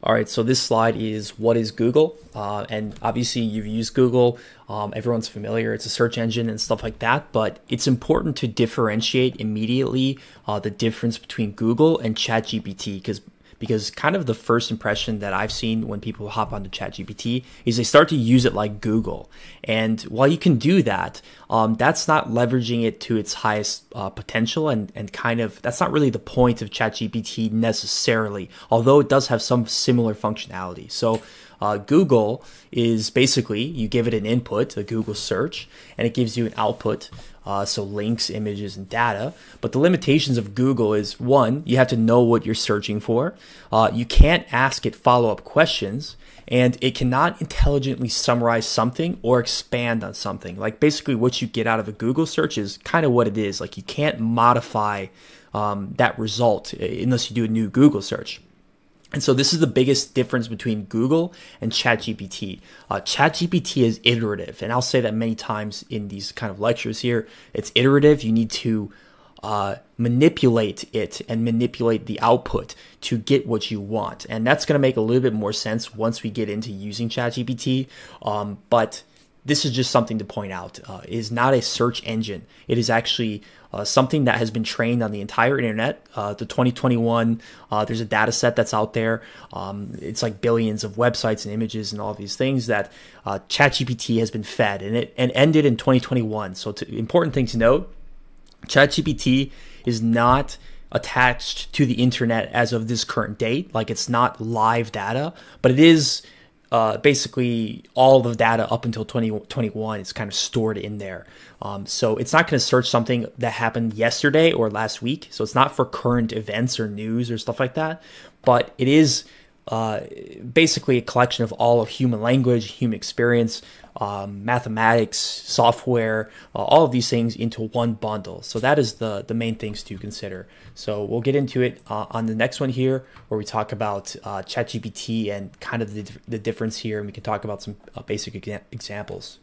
All right, so this slide is what is Google? And obviously you've used Google, everyone's familiar, it's a search engine and stuff like that, but it's important to differentiate immediately the difference between Google and ChatGPT because kind of the first impression that I've seen when people hop onto ChatGPT is they start to use it like Google. And while you can do that, that's not leveraging it to its highest potential and kind of, that's not really the point of ChatGPT necessarily, although it does have some similar functionality. So Google is basically, you give it an input, a Google search, and it gives you an output. So links, images, and data. But the limitations of Google is, one, you have to know what you're searching for. You can't ask it follow-up questions, and it cannot intelligently summarize something or expand on something. Like basically what you get out of a Google search is kind of what it is. Like you can't modify that result unless you do a new Google search. And so this is the biggest difference between Google and ChatGPT. ChatGPT is iterative, and I'll say that many times in these kind of lectures here. It's iterative. You need to manipulate it and manipulate the output to get what you want. And that's going to make a little bit more sense once we get into using ChatGPT. But this is just something to point out. It is not a search engine. It is actually something that has been trained on the entire internet. The 2021, there's a data set that's out there. It's like billions of websites and images and all of these things that ChatGPT has been fed, and it ended in 2021. So important thing to note, ChatGPT is not attached to the internet as of this current date. Like it's not live data, but it is basically all the data up until 2021 is kind of stored in there. So it's not going to search something that happened yesterday or last week. So it's not for current events or news or stuff like that, but it is basically a collection of all of human language, human experience, mathematics, software, all of these things into one bundle. So that is the main things to consider. So we'll get into it on the next one here, where we talk about ChatGPT and kind of the difference here, and we can talk about some basic examples.